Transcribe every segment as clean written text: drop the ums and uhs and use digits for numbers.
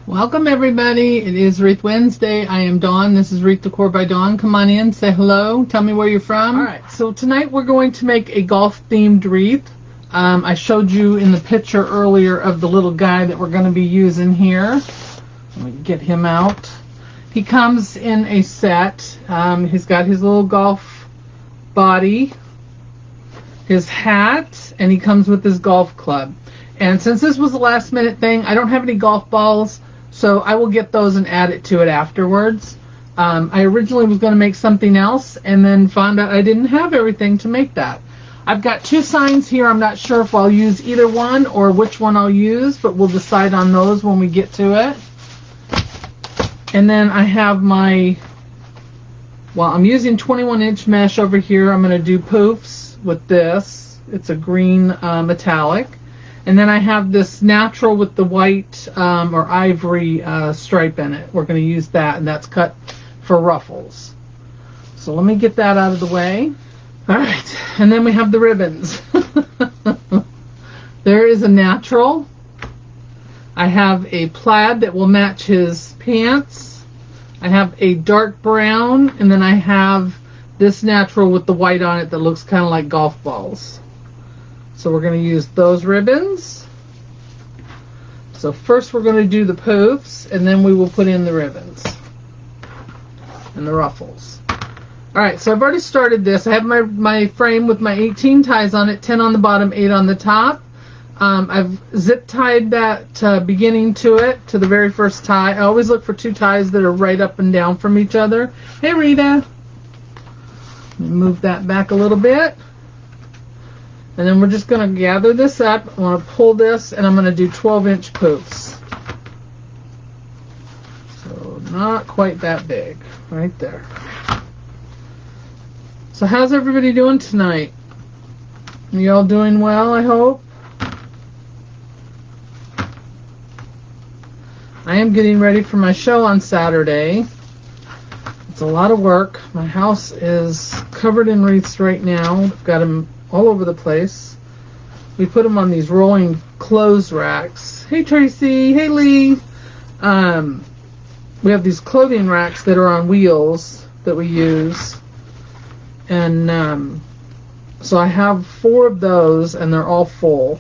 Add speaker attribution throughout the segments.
Speaker 1: Welcome everybody. It is Wreath Wednesday. I am Dawn. This is Wreath Decor by Dawn. Come on in, say hello, tell me where you're from. Alright, so tonight we're going to make a golf themed wreath. I showed you in the picture earlier of the little guy that we're going to be using here. Let me get him out. He comes in a set. He's got his little golf body, his hat, and he comes with his golf club. And since this was a last minute thing, I don't have any golf balls, so I will get those and add it to it afterwards. I originally was going to make something else and then found out I didn't have everything to make that. I've got two signs here. I'm not sure if I'll use either one or which one I'll use, but we'll decide on those when we get to it. And then I have my, well, I'm using 21-inch mesh over here. I'm going to do poofs with this. It's a green metallic. And then I have this natural with the white or ivory stripe in it. We're going to use that, and that's cut for ruffles. So let me get that out of the way. All right, and then we have the ribbons. There is a natural. I have a plaid that will match his pants. I have a dark brown, and then I have this natural with the white on it that looks kind of like golf balls. So we're going to use those ribbons. So first we're going to do the poofs, and then we will put in the ribbons and the ruffles. Alright, so I've already started this. I have my frame with my 18 ties on it, 10 on the bottom, 8 on the top. I've zip tied that beginning to it, to the very first tie. I always look for two ties that are right up and down from each other. Hey Rita! Let me move that back a little bit. And then we're just going to gather this up. I want to pull this, and I'm going to do 12-inch poofs. So not quite that big, right there. So how's everybody doing tonight? Are you all doing well, I hope? I am getting ready for my show on Saturday. It's a lot of work. My house is covered in wreaths right now. I've got them all over the place. We put them on these rolling clothes racks. Hey Tracy, hey Lee. We have these clothing racks that are on wheels that we use, and so I have 4 of those, and they're all full.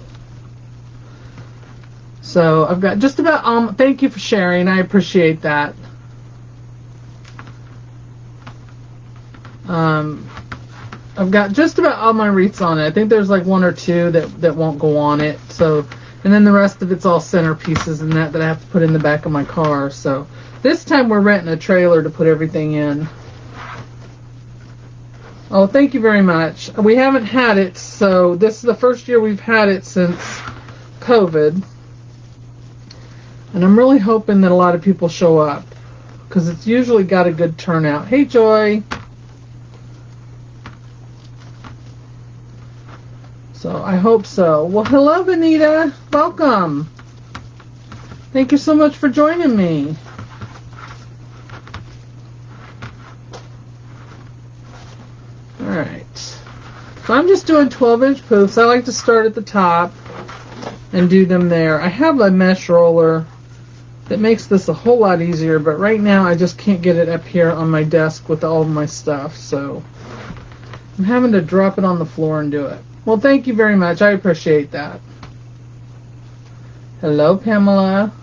Speaker 1: So I've got just about thank you for sharing. I appreciate that. I've got just about all my wreaths on it. I think there's like 1 or 2 that won't go on it. So, and then the rest of it's all centerpieces and that I have to put in the back of my car. So this time we're renting a trailer to put everything in. Oh, thank you very much. We haven't had it, so this is the first year we've had it since COVID. And I'm really hoping that a lot of people show up, because it's usually got a good turnout. Hey Joy! So I hope so. Well, hello, Benita. Welcome. Thank you so much for joining me. Alright. So I'm just doing 12-inch poofs. I like to start at the top and do them there. I have a mesh roller that makes this a whole lot easier, but right now I just can't get it up here on my desk with all of my stuff, so I'm having to drop it on the floor and do it. Well, thank you very much. I appreciate that. Hello, Pamela.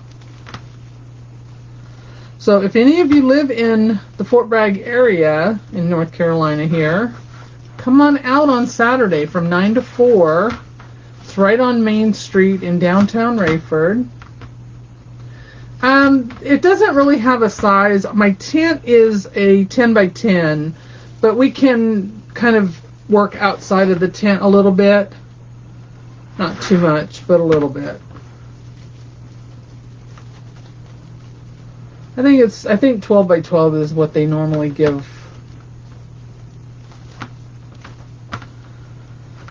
Speaker 1: So if any of you live in the Fort Bragg area in North Carolina here, come on out on Saturday from 9 to 4. It's right on Main Street in downtown Rayford. It doesn't really have a size. My tent is a 10 by 10, but we can kind of work outside of the tent a little bit. Not too much, but a little bit. I think 12 by 12 is what they normally give.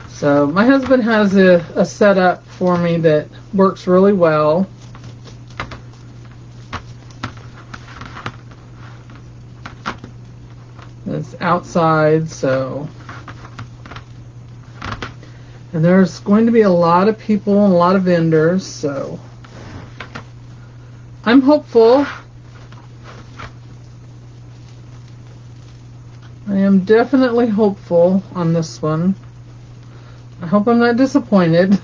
Speaker 1: So my husband has a setup for me that works really well. It's outside, so. And there's going to be a lot of people and a lot of vendors, so. I'm hopeful. I am definitely hopeful on this one. I hope I'm not disappointed.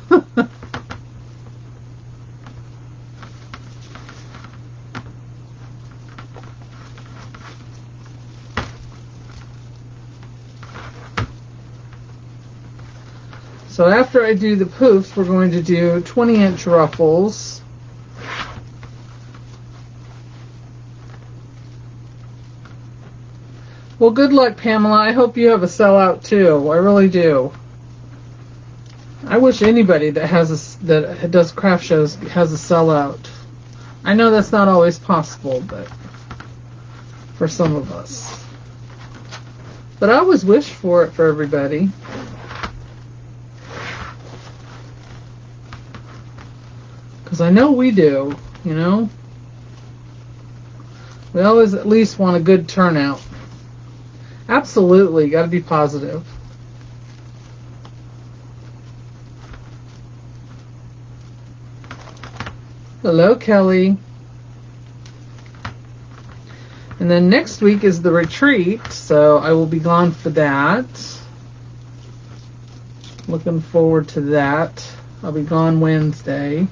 Speaker 1: So after I do the poofs, we're going to do 20-inch ruffles. Well, good luck, Pamela. I hope you have a sellout too. I really do. I wish anybody that does craft shows has a sellout. I know that's not always possible, but for some of us. But I always wish for it for everybody. Because I know we do, you know. We always at least want a good turnout. Absolutely, got to be positive. Hello, Kelly. And then next week is the retreat, so I will be gone for that. Looking forward to that. I'll be gone Wednesday.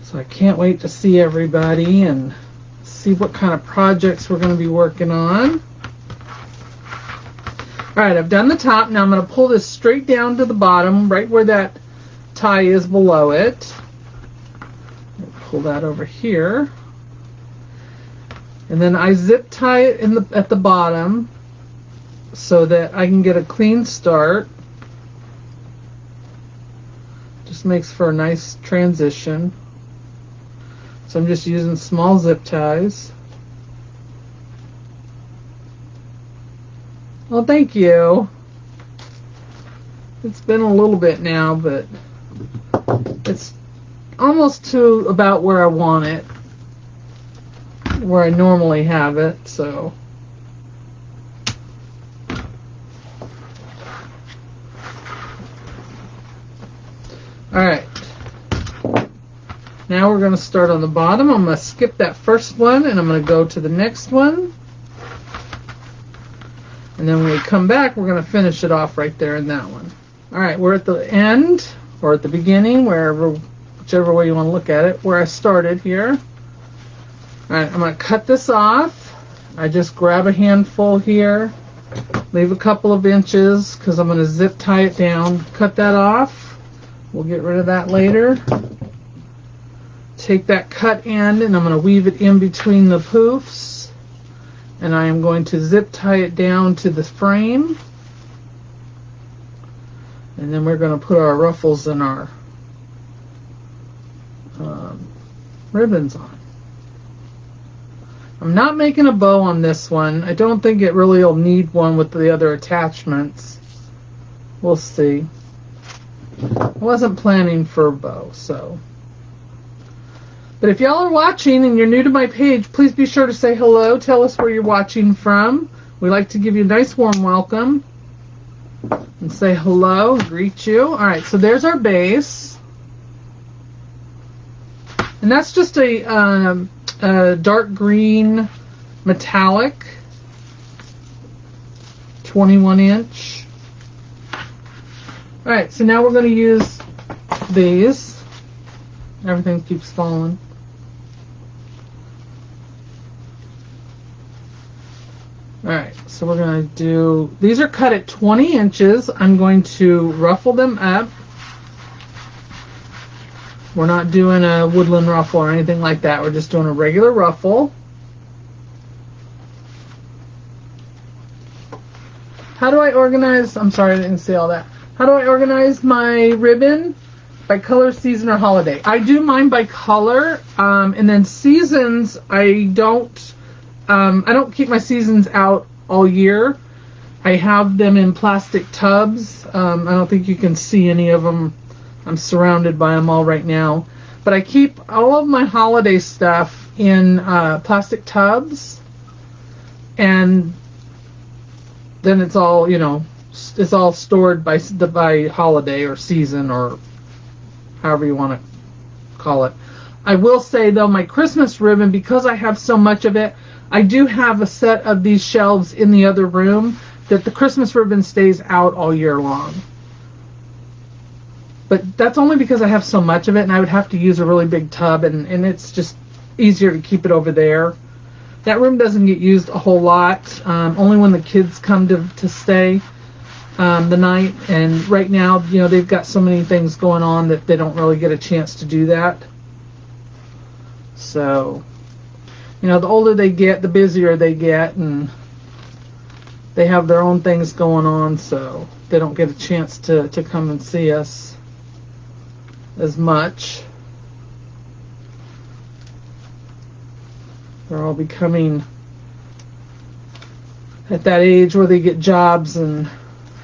Speaker 1: So I can't wait to see everybody and see what kind of projects we're going to be working on. Alright, I've done the top. Now I'm going to pull this straight down to the bottom, right where that tie is below it. Pull that over here. And then I zip tie it at the bottom so that I can get a clean start. Just makes for a nice transition. So I'm just using small zip ties. Well, thank you. It's been a little bit now, but it's almost to about where I want it, where I normally have it, so. Alright. Now we're going to start on the bottom. I'm going to skip that first one and I'm going to go to the next one. And then when we come back, we're going to finish it off right there in that one. Alright, we're at the end, or at the beginning, whichever way you want to look at it, where I started here. Alright, I'm going to cut this off. I just grab a handful here, leave a couple of inches because I'm going to zip tie it down, cut that off. We'll get rid of that later. Take that cut end and I'm going to weave it in between the poofs, and I am going to zip tie it down to the frame, and then we're going to put our ruffles and our ribbons on. I'm not making a bow on this one. I don't think it really will need one with the other attachments. We'll see. I wasn't planning for a bow, so. But if y'all are watching and you're new to my page, please be sure to say hello. Tell us where you're watching from. We like to give you a nice warm welcome and say hello, greet you. All right, so there's our base. And that's just a dark green metallic 21-inch. All right, so now we're going to use these. Everything keeps falling. Alright, so we're going to do, these are cut at 20 inches. I'm going to ruffle them up. We're not doing a woodland ruffle or anything like that. We're just doing a regular ruffle. How do I organize, I'm sorry I didn't say all that. How do I organize my ribbon? By color, season, or holiday. I do mine by color, and then seasons, I don't keep my seasons out all year. I have them in plastic tubs. I don't think you can see any of them. I'm surrounded by them all right now. But I keep all of my holiday stuff in plastic tubs, and then it's all, you know, it's all stored by holiday or season or however you want to call it. I will say though, my Christmas ribbon, because I have so much of it, I do have a set of these shelves in the other room that the Christmas ribbon stays out all year long. But that's only because I have so much of it, and I would have to use a really big tub, and it's just easier to keep it over there. That room doesn't get used a whole lot, only when the kids come to stay the night. And right now, you know, they've got so many things going on that they don't really get a chance to do that. So, you know, the older they get, the busier they get, and they have their own things going on, so they don't get a chance to come and see us as much. They're all becoming at that age where they get jobs and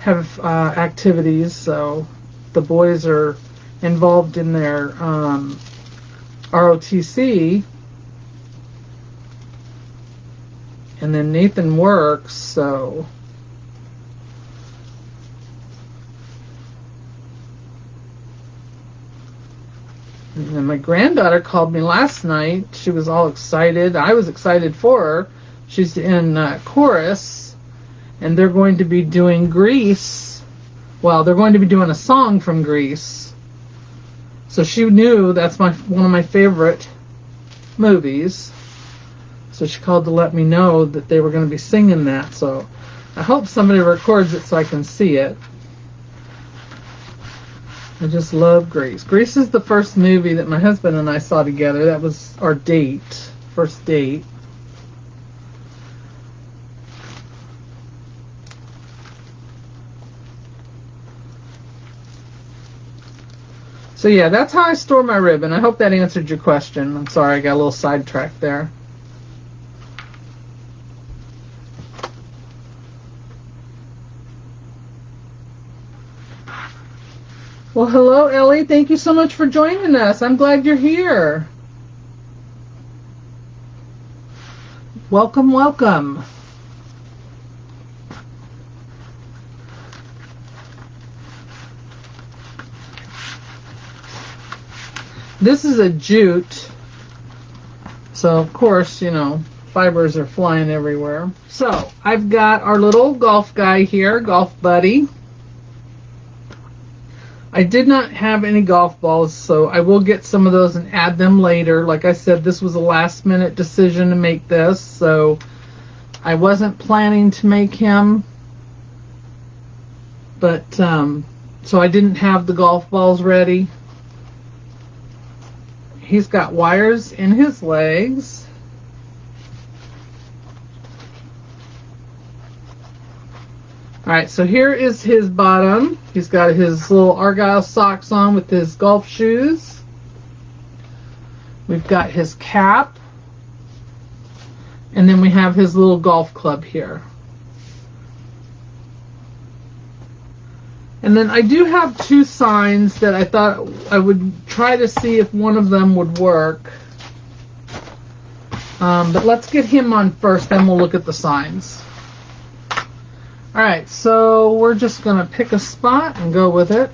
Speaker 1: have activities, so the boys are involved in their ROTC, and then Nathan works, so and then my granddaughter called me last night. She was all excited. I was excited for her. She's in chorus, and they're going to be doing Grease. Well, they're going to be doing a song from Grease. So she knew that's one of my favorite movies. So she called to let me know that they were going to be singing that. So I hope somebody records it so I can see it. I just love Grease. Grease is the first movie that my husband and I saw together. That was our date, first date. So yeah, that's how I store my ribbon. I hope that answered your question. I'm sorry, I got a little sidetracked there. Well, hello, Ellie. Thank you so much for joining us. I'm glad you're here. Welcome, welcome. This is a jute, so of course, you know, fibers are flying everywhere. So I've got our little golf guy here, golf buddy. I did not have any golf balls, so I will get some of those and add them later. Like I said, this was a last minute decision to make this, so I wasn't planning to make him, but so I didn't have the golf balls ready. He's got wires in his legs. Alright, so here is his bottom. He's got his little Argyle socks on with his golf shoes. We've got his cap. And then we have his little golf club here. And then I do have two signs that I thought I would try to see if one of them would work. But let's get him on first, then we'll look at the signs. Alright, so we're just going to pick a spot and go with it.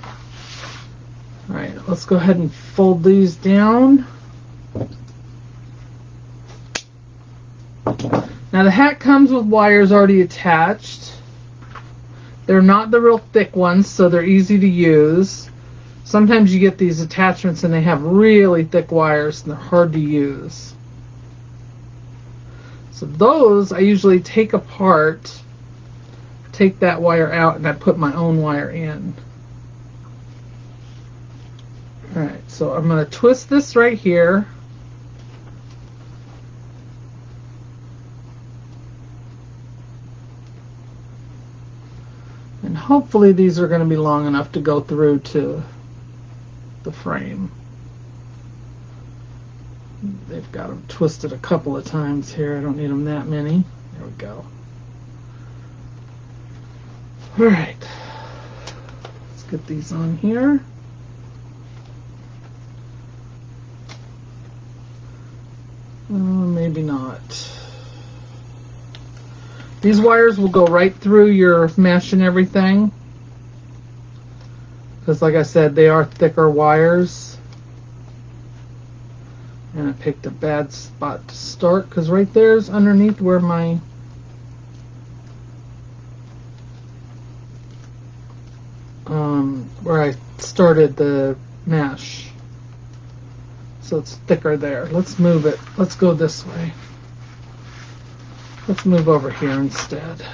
Speaker 1: Alright, let's go ahead and fold these down. Now the hat comes with wires already attached. They're not the real thick ones, so they're easy to use. Sometimes you get these attachments and they have really thick wires and they're hard to use. So those I usually take apart, take that wire out, and I put my own wire in. Alright, so I'm going to twist this right here. And hopefully these are going to be long enough to go through to the frame. They've got them twisted a couple of times here. I don't need them that many. There we go. Alright. Let's get these on here. Maybe not. These wires will go right through your mesh and everything, because like I said, they are thicker wires. And I picked a bad spot to start because right there's underneath where my where I started the mesh. So it's thicker there. Let's move it. Let's go this way. Let's move over here instead.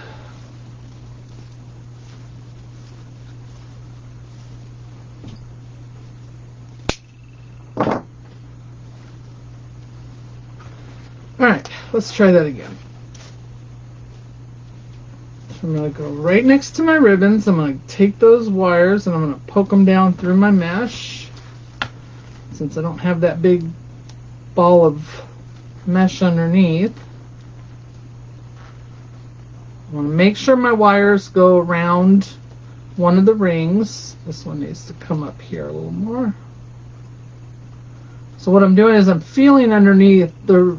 Speaker 1: Alright, let's try that again. So I'm going to go right next to my ribbons. I'm going to take those wires and I'm going to poke them down through my mesh. Since I don't have that big ball of mesh underneath. I want to make sure my wires go around one of the rings. This one needs to come up here a little more. So what I'm doing is I'm feeling underneath the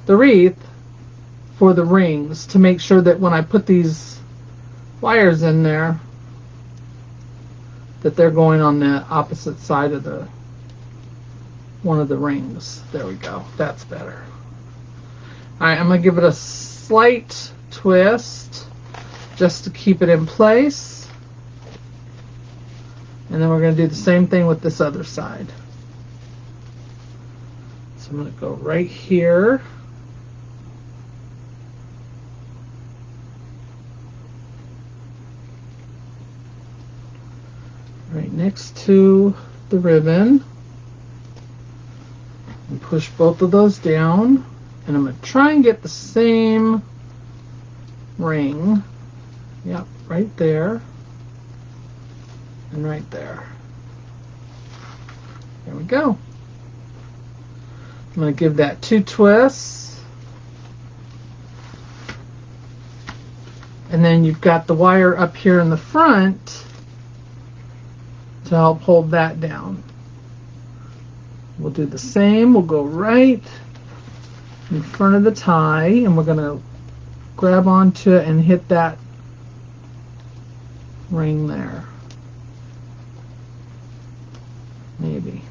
Speaker 1: wreath for the rings to make sure that when I put these wires in there that they're going on the opposite side of the one of the rings. There we go. That's better. Alright, I'm going to give it a slight twist just to keep it in place. And then we're going to do the same thing with this other side. So I'm going to go right here. Right next to the ribbon. And push both of those down. And I'm going to try and get the same ring. Yep, right there. And right there. There we go. I'm going to give that 2 twists. And then you've got the wire up here in the front to help hold that down. We'll do the same. We'll go right in front of the tie and we're going to grab onto it and hit that ring there. Maybe.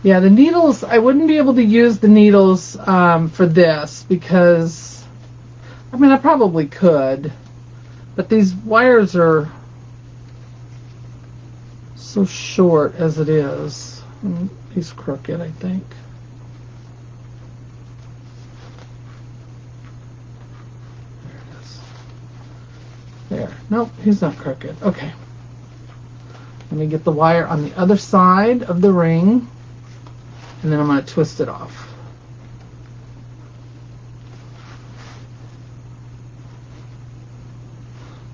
Speaker 1: Yeah, the needles, I wouldn't be able to use the needles for this because, I mean, I probably could, but these wires are so short as it is. He's crooked, I think. There it is. There. Nope, he's not crooked. Okay. Let me get the wire on the other side of the ring, and then I'm going to twist it off.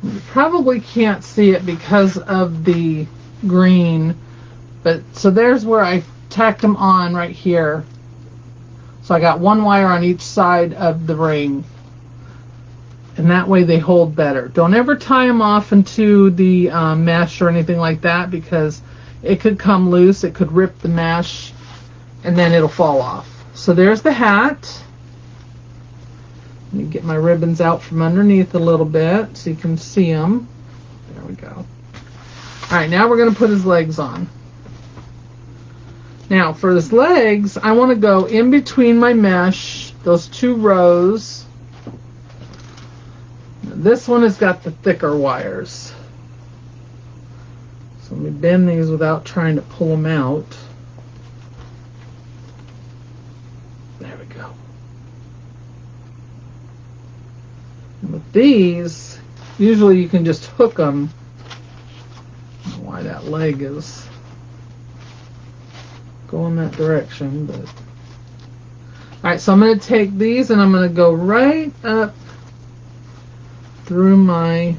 Speaker 1: You probably can't see it because of the green, but so there's where I tacked them on right here. So I got one wire on each side of the ring, and that way they hold better. Don't ever tie them off into the mesh or anything like that because it could come loose, it could rip the mesh, and then it'll fall off. So there's the hat. Let me get my ribbons out from underneath a little bit so you can see them. There we go. Alright, now we're going to put his legs on. Now for his legs, I want to go in between my mesh, those 2 rows. This one has got the thicker wires. So let me bend these without trying to pull them out. There we go. And with these, usually you can just hook them. I don't know why that leg is going that direction, but alright, so I'm going to take these and I'm going to go right up through my,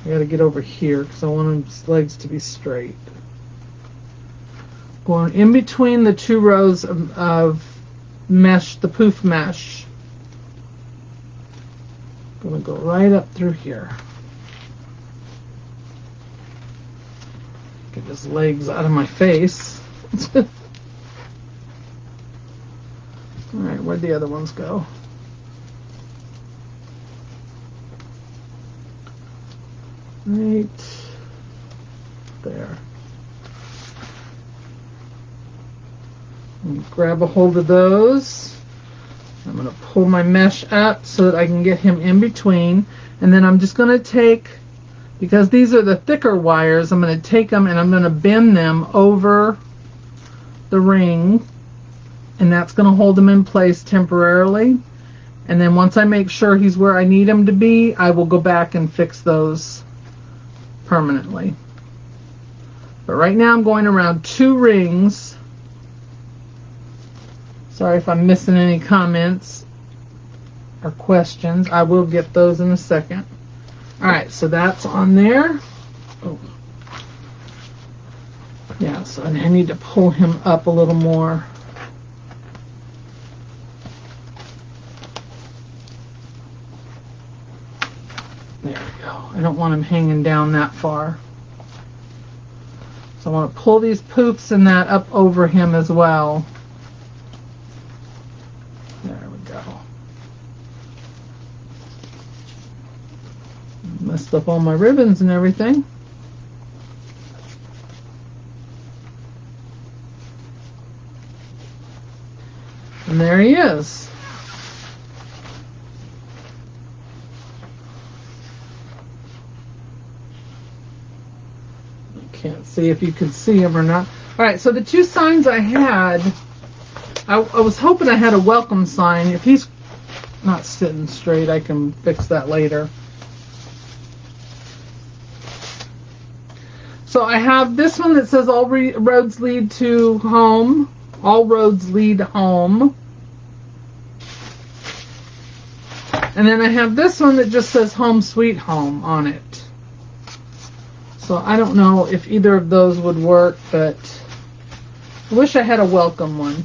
Speaker 1: I got to get over here because I want his legs to be straight. Going in between the 2 rows of mesh, the poof mesh. Going to go right up through here. Get his legs out of my face. Alright, where'd the other ones go? Right there. Grab a hold of those. I'm going to pull my mesh up so that I can get him in between. And then I'm just going to take, because these are the thicker wires, I'm going to take them and I'm going to bend them over the ring. And that's going to hold him in place temporarily. And then once I make sure he's where I need him to be, I will go back and fix those permanently. But right now I'm going around 2 rings. Sorry if I'm missing any comments or questions. I will get those in a second. Alright, so that's on there. Oh. Yeah, so I need to pull him up a little more. There we go. I don't want him hanging down that far. So I want to pull these poofs and that up over him as well. There we go. Messed up all my ribbons and everything. And there he is. Can't see if you can see him or not. Alright, so the 2 signs I had, I was hoping I had a welcome sign. If he's not sitting straight, I can fix that later. So I have this one that says all roads lead to home. All roads lead home. And then I have this one that just says home sweet home on it. So I don't know if either of those would work, but I wish I had a welcome one.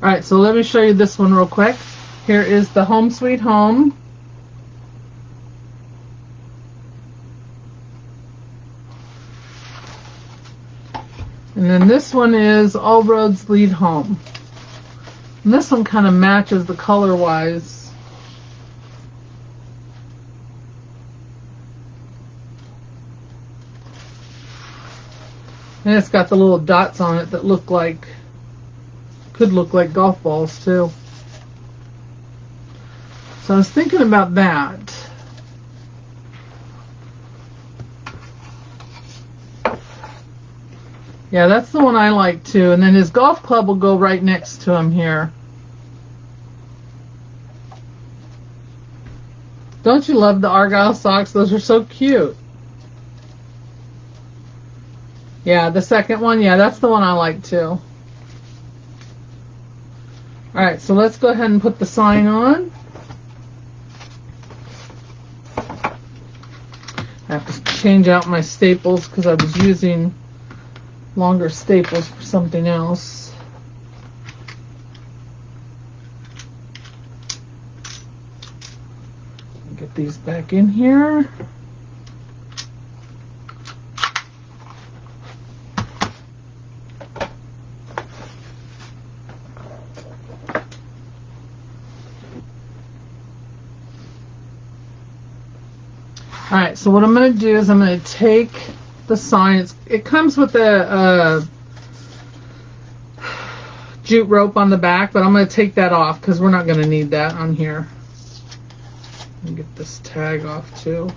Speaker 1: Alright, so let me show you this one real quick. Here is the home sweet home. And then this one is all roads lead home. And this one kind of matches the color wise. And it's got the little dots on it that could look like golf balls too. So I was thinking about that. Yeah, that's the one I like too. And then his golf club will go right next to him here. Don't you love the Argyle socks? Those are so cute. Yeah, the second one, yeah, that's the one I like too. Alright, so let's go ahead and put the sign on. I have to change out my staples because I was using longer staples for something else. Get these back in here. Alright, so what I'm going to do is I'm going to take the sign. It comes with a jute rope on the back, but I'm going to take that off because we're not going to need that on here. Let me get this tag off too.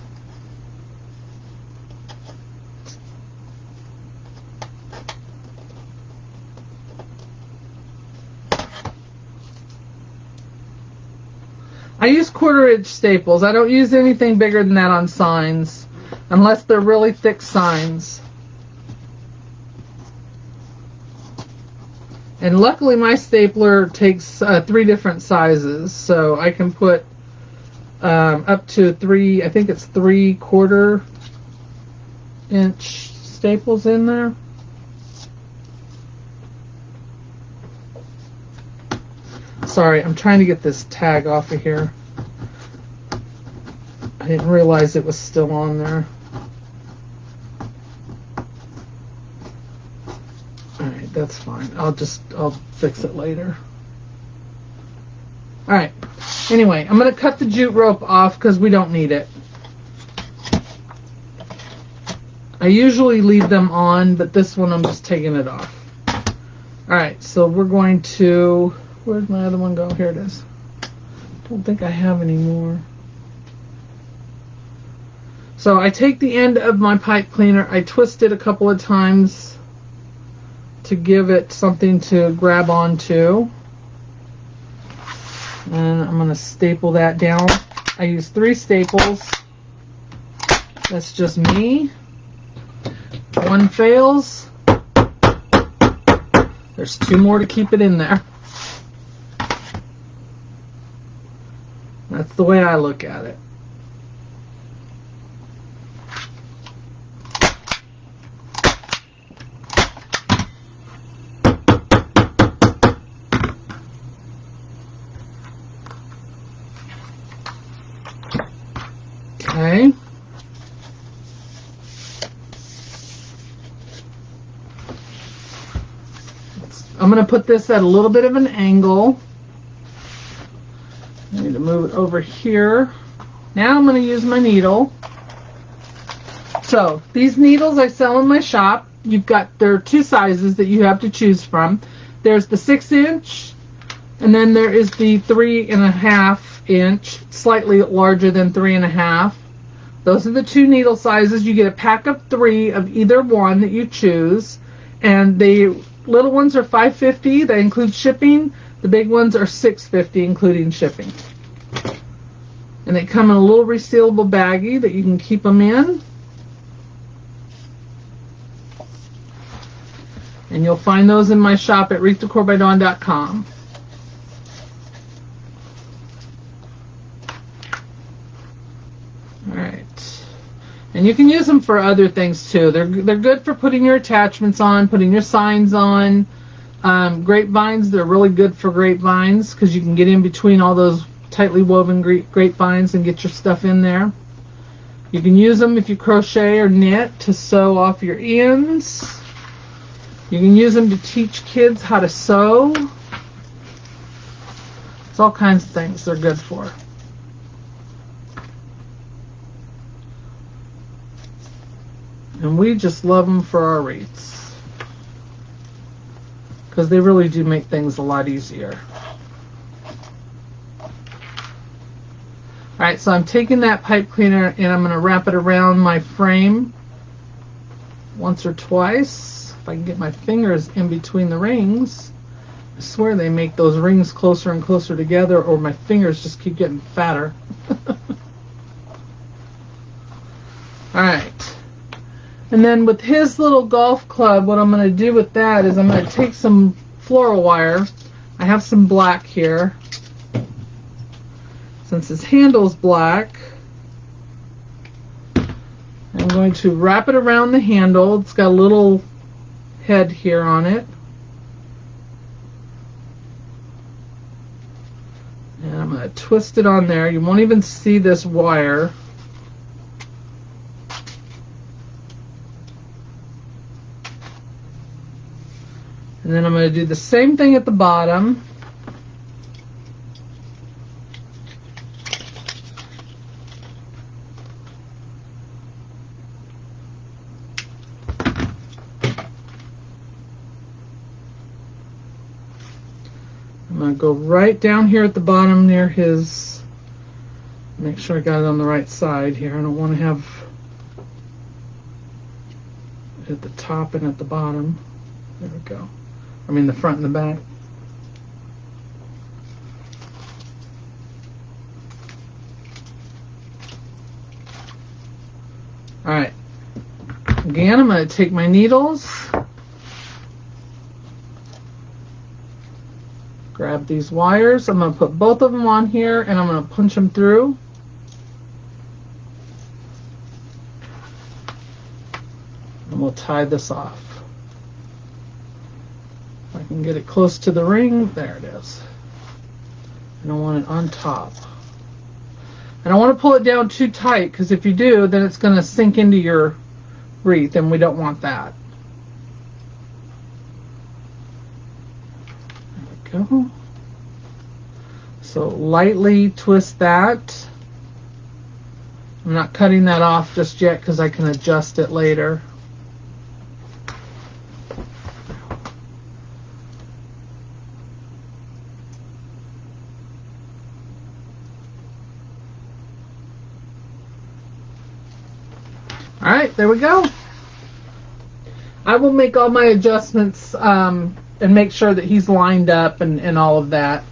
Speaker 1: I use 1/4 inch staples. I don't use anything bigger than that on signs, unless they're really thick signs. And luckily my stapler takes 3 different sizes, so I can put up to 3, I think it's 3/4 inch staples in there. Sorry, I'm trying to get this tag off of here. I didn't realize it was still on there. Alright, that's fine. I'll fix it later. Alright, anyway, I'm going to cut the jute rope off because we don't need it. I usually leave them on, but this one I'm just taking it off. Alright, so we're going to, where'd my other one go? Here it is. Don't think I have any more. So I take the end of my pipe cleaner, I twist it a couple of times to give it something to grab onto. And I'm going to staple that down. I use 3 staples. That's just me. One fails. There's 2 more to keep it in there. That's the way I look at it. Okay. I'm going to put this at a little bit of an angle. I need to move it over here. Now I'm going to use my needle. So these needles I sell in my shop. There are 2 sizes that you have to choose from. There's the 6-inch, and then there is the 3.5-inch, slightly larger than 3.5. Those are the 2 needle sizes. You get a pack of 3 of either one that you choose, and the little ones are $5.50. That includes shipping. The big ones are $6.50, including shipping. And they come in a little resealable baggie that you can keep them in. And you'll find those in my shop at wreathdecorbydon.com. Alright. And you can use them for other things too. They're good for putting your attachments on, putting your signs on. Grapevines, they're really good for grapevines because you can get in between all those tightly woven grapevines and get your stuff in there. You can use them if you crochet or knit to sew off your ends. You can use them to teach kids how to sew. It's all kinds of things they're good for. And we just love them for our wreaths, because they really do make things a lot easier. Alright, so I'm taking that pipe cleaner and I'm going to wrap it around my frame once or twice. If I can get my fingers in between the rings. I swear they make those rings closer and closer together, or my fingers just keep getting fatter. Alright. And then with his little golf club, what I'm going to do with that is I'm going to take some floral wire. I have some black here. Since his handle's black, I'm going to wrap it around the handle. It's got a little head here on it. And I'm going to twist it on there. You won't even see this wire. And then I'm going to do the same thing at the bottom. I'm going to go right down here at the bottom near his, make sure I got it on the right side here. I don't want to have it at the top and at the bottom. There we go. I mean the front and the back. Alright. Again, I'm going to take my needles. Grab these wires. I'm going to put both of them on here and I'm going to punch them through. And we'll tie this off. If I can get it close to the ring, there it is. And I want it on top. And I want to pull it down too tight, because if you do, then it's going to sink into your wreath, and we don't want that. There we go. So lightly twist that. I'm not cutting that off just yet because I can adjust it later. Alright, there we go. I will make all my adjustments and make sure that he's lined up and all of that.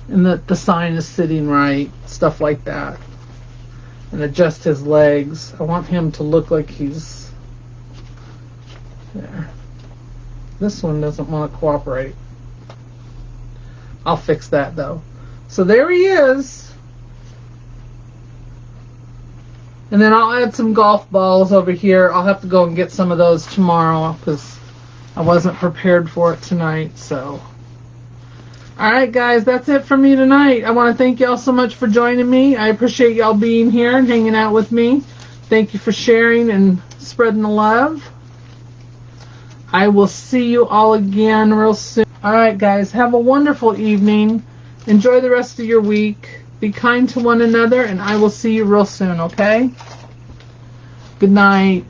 Speaker 1: And that the sign is sitting right. Stuff like that. And adjust his legs. I want him to look like he's there. This one doesn't want to cooperate. I'll fix that though. So there he is. And then I'll add some golf balls over here. I'll have to go and get some of those tomorrow because I wasn't prepared for it tonight. So, alright guys, that's it for me tonight. I want to thank y'all so much for joining me. I appreciate y'all being here and hanging out with me. Thank you for sharing and spreading the love. I will see you all again real soon. Alright guys, have a wonderful evening. Enjoy the rest of your week. Be kind to one another, and I will see you real soon, okay? Good night.